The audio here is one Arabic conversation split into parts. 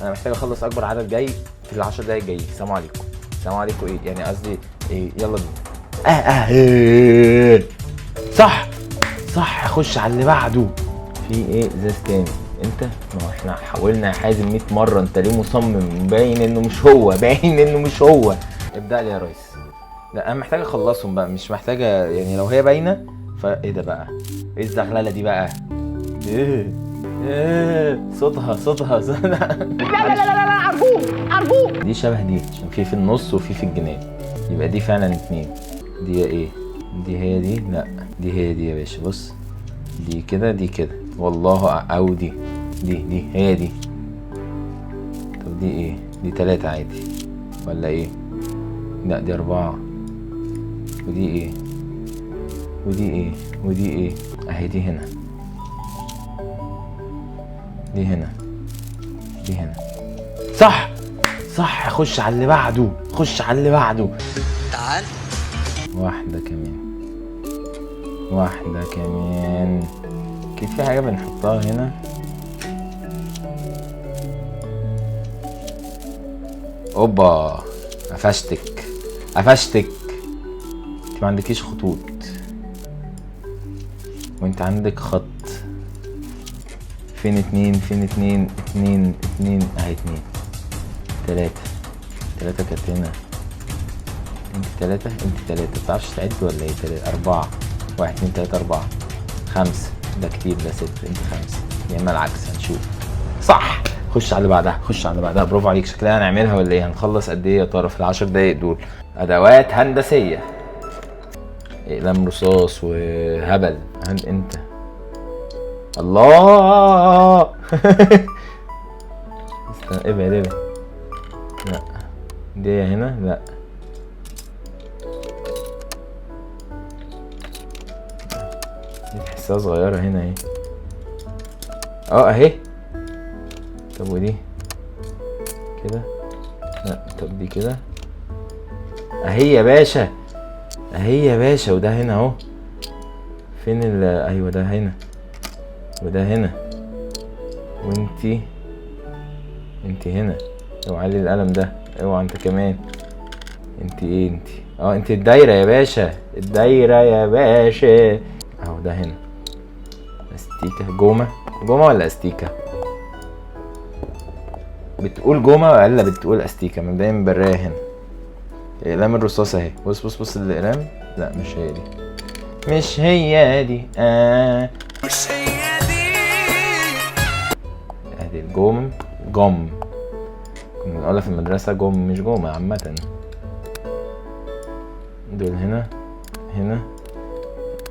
انا محتاج اخلص اكبر عدد جاي في ال10 دقايق جاي. السلام عليكم. السلام عليكم ايه يعني، قصدي ايه، يلا بينا. إيه. صح صح، اخش على اللي بعده. في ايه ازاز تاني؟ انت ما احنا حاولنا يا حازم 100 مره، انت ليه مصمم؟ باين انه مش هو، باين انه مش هو. ابدا لي يا ريس. لا انا محتاج اخلصهم بقى، مش محتاجه يعني لو هي باينه فايه ده بقى؟ ايه الزغلله دي بقى؟ ايه صوتها لا ارجوك دي شبه دي عشان في النص وفي الجناب، يبقى دي فعلا اتنين. دي ايه؟ دي هي دي؟ لا دي هي دي يا باشا. بص دي كده دي كده والله او دي هي دي. طب دي ايه؟ دي 3 عادي ولا ايه؟ لا دي 4. ودي ايه؟ ودي ايه؟ ودي ايه؟ اهي دي هنا، دي هنا، دي هنا. صح صح، خش على اللي بعده، خش على اللي بعده. تعال. واحدة كمان، واحدة كمان. اكيد في حاجة بنحطها هنا. اوبا، قفشتك قفشتك. انت ما عندكيش خطوط وانت عندك خط. فين 2 فين 2 2 2 اهي 2 3 كانت هنا. انت 3 انت 3 متعرفش تعد ولا ايه؟ 3 4 1 2 3 4 5. ده كتير، ده 6. انت 5 يا اما العكس، هنشوف. صح، خش على اللي بعدها، خش على اللي بعدها. برافو عليك. شكلها هنعملها ولا ايه؟ هنخلص قد ايه يا ترى في ال10 دقايق دول؟ ادوات هندسيه، اقلام رصاص وهبل. انت الله استنى، ابعد. لا دي هنا، لا دي تحسها صغيرة هنا اهي. اهي. طب ودي كده؟ لا. طب دي كده اهي يا باشا، اهي يا باشا. وده هنا اهو. فين ايوه ده هنا وده هنا. انت هنا. اوعى لي القلم ده، اوعى انت كمان. انت ايه انت؟ انت الدايره يا باشا، الدايره يا باشا. اهو ده هنا. استيكه جومه ولا استيكه؟ بتقول جومه ولا بتقول استيكه؟ مبدئيا برايه هنا. اقلام الرصاص اهي. بص الاقلام. لا مش هي دي، مش هي دي. مش هي دي. ادي الجوم. كنا بنقولها في المدرسة جوم مش جومة عامة. دول هنا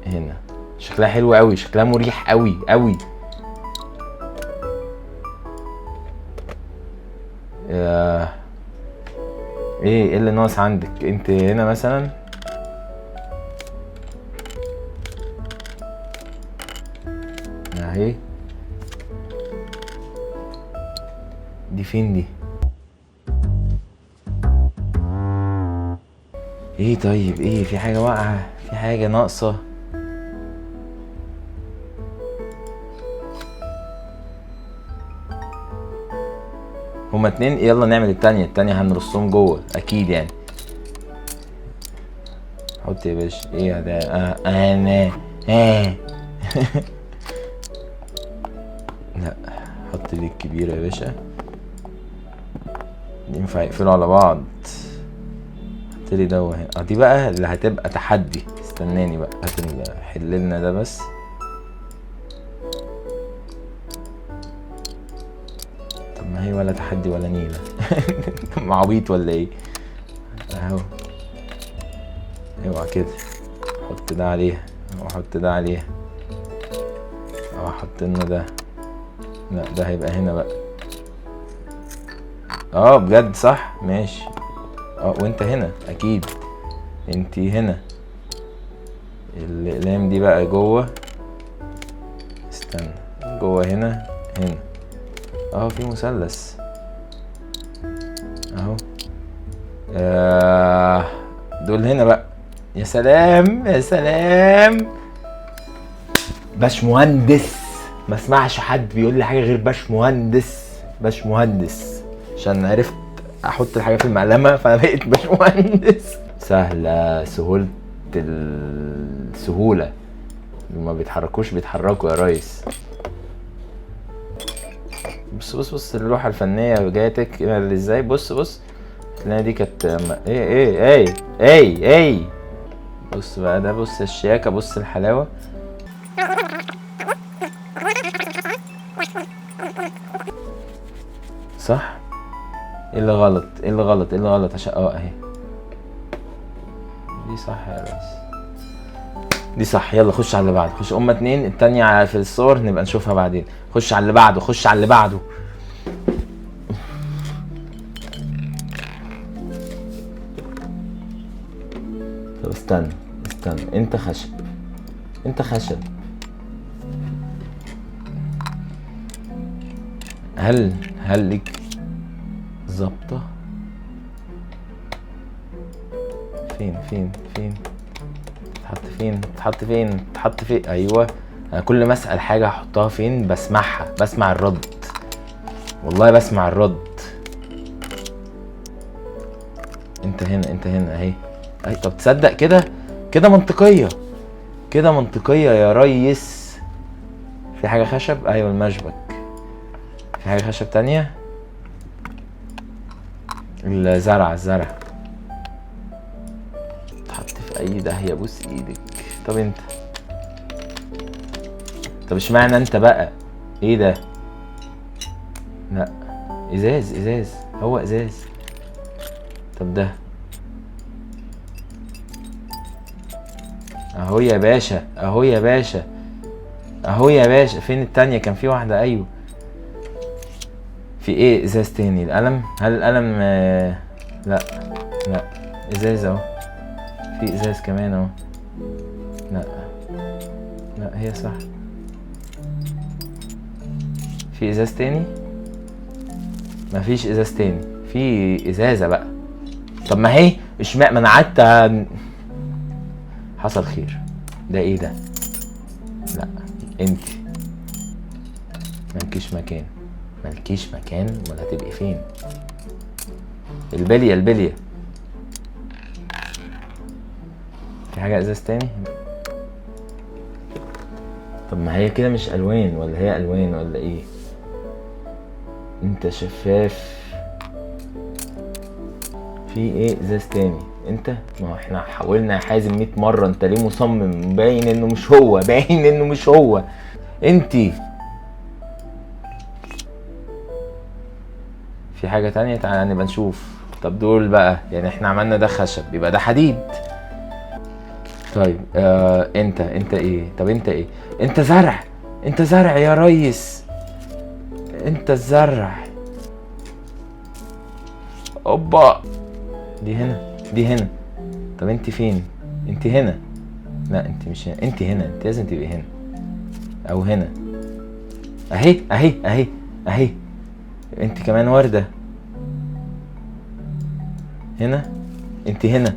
هنا. شكلها حلو قوي، شكلها مريح قوي قوي. ايه اللي ناقص عندك انت هنا مثلا؟ اهي. دي فين دي؟ ايه طيب؟ ايه في حاجة واقعة؟ في حاجة ناقصة؟ هما 2. يلا نعمل التانية هنرصهم جوه اكيد يعني. حط يا باشا. ايه ده؟ انا لا حط دي الكبيرة يا باشا. ينفع يقفلوا على بعض. حط لي ده هنا. دي بقى اللي هتبقى تحدي. استناني بقى، حللنا ده بس. طب ما هي ولا تحدي ولا نيلة. معبيط ولا ايه؟ اهو. اوعى كده. حط ده عليها واحط ده عليها. احط لنا ده. لا ده هيبقى هنا بقى. بجد صح ماشي. وانت هنا اكيد. انت هنا. الاقلام دي بقى جوه. استنى، جوه هنا. في مثلث اهو. دول هنا بقى. يا سلام يا سلام. باشمهندس. ما اسمعش حد بيقول لي حاجه غير باشمهندس. عشان عرفت احط الحاجه في المقلمه فانا بقيت باشمهندس. سهله، السهوله، ما بيتحركوش بيتحركوا يا ريس. بص اللوحه الفنيه جايه تكمل ازاي. بص الفنانه دي كانت ايه بص بقى ده، بص الشياكه، بص الحلاوه. صح؟ ايه اللي غلط عشان اهي دي صح يا ريس، دي صح. يلا خش على اللي بعده، خش. هما 2، التانية في الصور نبقى نشوفها بعدين. خش على اللي بعده. طب استنى انت خشب. هل ليك ظابطة؟ فين تحط فين؟ ايوه. انا كل ما اسال حاجه احطها فين بسمعها، بسمع الرد، والله بسمع الرد. انت هنا اهي. طب تصدق كده منطقيه يا ريس. في حاجه خشب، ايوه المشبك. في حاجه خشب تانية، الزرع تحط في اي داهيه. بوس ايدك. طب اشمعنى انت بقى؟ ايه ده؟ لا ازاز، هو ازاز. طب ده اهو يا باشا. فين التانية؟ كان في واحدة. ايوه. في ايه؟ ازاز تاني. القلم، هل القلم لا ازاز اهو. في ازاز كمان اهو. لا هي صح. في ازاز تاني؟ مفيش ازاز تاني، في ازازة بقى. طب ما هي ما انا قعدت. حصل خير. ده ايه ده؟ لا انت مالكيش مكان ولا هتبقي فين. البلية. في حاجة ازاز تاني؟ طب ما هي كده مش الوان، ولا هي الوان ولا ايه؟ انت شفاف. في ايه ازاز تاني؟ انت، ما احنا حاولنا يا حازم 100 مرة، انت ليه مصمم؟ باين انه مش هو. انتي في حاجة تانية؟ تعالى نبقى نشوف. طب دول بقى، يعني احنا عملنا ده خشب، يبقى ده حديد. طيب انت ايه؟ طب انت ايه؟ انت زرع يا ريس. انت الزرع. اوبا. دي هنا. طب انت فين؟ انت هنا. لا انت مش هنا، انت هنا، انت لازم تبقي هنا او هنا. اهي. انت كمان وردة. هنا. انت هنا.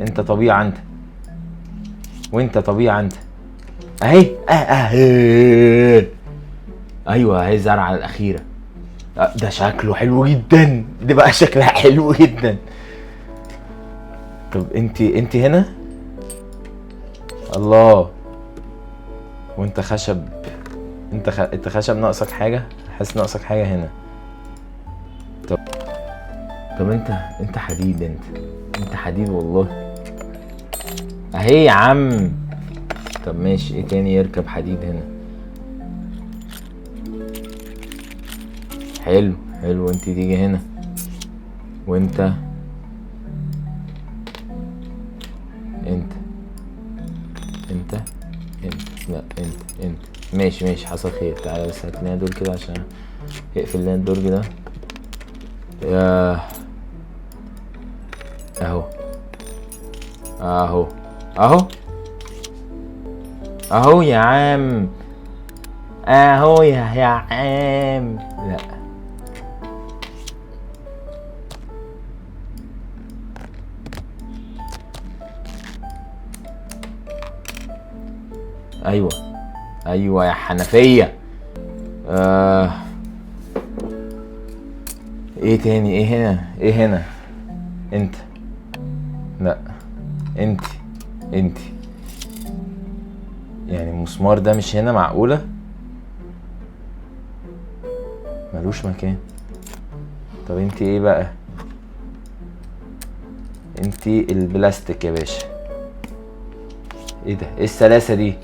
انت طبيعة انت، وانت طبيعة انت. اهي. ايوه اهي الزرعة الاخيرة. ده شكله حلو جدا، دي بقى شكلها حلو جدا. طب انت هنا. الله. وانت خشب. انت خشب، ناقصك حاجة، حاسس ناقصك حاجة هنا. طب انت حديد. انت حديد والله. اهي يا عم. طب ماشي، ايه تاني يركب حديد هنا؟ حلو. انت تيجي هنا. وانت لا انت ماشي حصل خير. تعالى بس هات لنا دول كده عشان اقفل لنا الدرج ده. اهو يا عم. اهو يا عم. لا ايوه يا حنفية. ايه تاني؟ ايه هنا؟ ايه هنا؟ انت. لا انت. انت يعني المسمار ده مش هنا؟ معقولة؟ ملوش مكان. طب انت ايه بقى؟ انت البلاستيك يا باشا. ايه ده؟ ايه السلاسة دي؟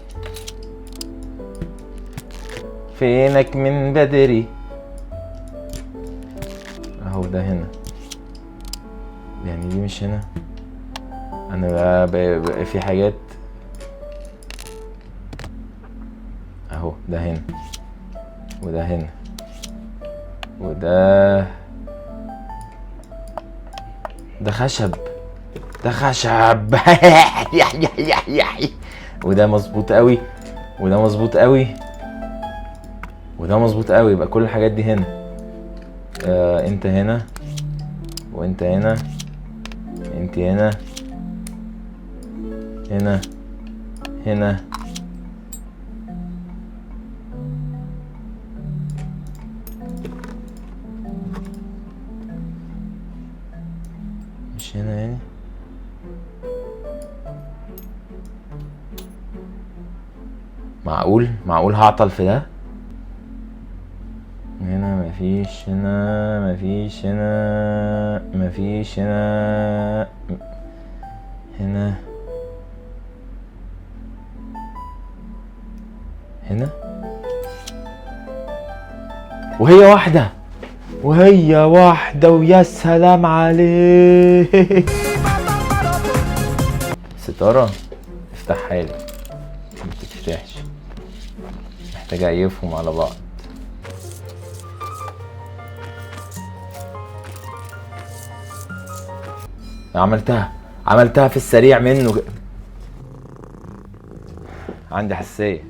فينك من بدري؟ اهو ده هنا. يعني دي مش هنا؟ انا بقى في حاجات اهو. ده هنا وده هنا وده ده خشب. ده خشب. وده مظبوط قوي وده مظبوط قوي وده مظبوط قوي. يبقى كل الحاجات دي هنا. انت هنا وانت هنا. انت هنا هنا هنا. مش هنا يعني؟ معقول هعطل في ده؟ هنا مفيش، هنا مفيش، هنا مفيش، هنا هنا هنا. وهي واحدة ويا سلام عليك. ستارة افتحها لي. ما تتفتحش، محتاج اقيفهم على بعض. عملتها في السريع منه. عندي حساسية.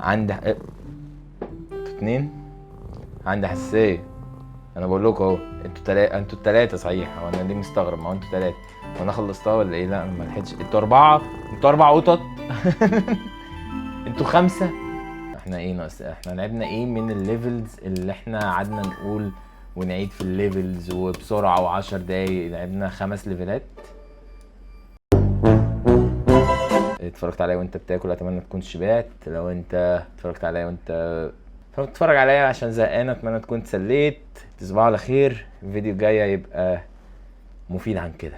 انتوا اتنين. عندي حساسية. انا بقول لكم اهو. انتوا التلاتة صحيح. هو انا ليه مستغرب؟ ما هو انتوا تلاتة. هو انا خلصتها ولا ايه؟ لا انا ما لحقتش. انتوا اربع قطط. انتوا 5. احنا ايه ناقص؟ احنا لعبنا ايه من الليفلز اللي احنا قعدنا نقول ونعيد في الليفلز وبسرعة و10 دقايق؟ لعبنا 5 ليفلات. اتفرجت عليا وانت بتاكل، اتمنى تكون شبعت. لو انت اتفرجت عليا وانت بتتفرج عليا عشان زهقان، اتمنى تكون اتسليت. تصبحوا على خير. الفيديو الجاي هيبقى مفيد عن كده.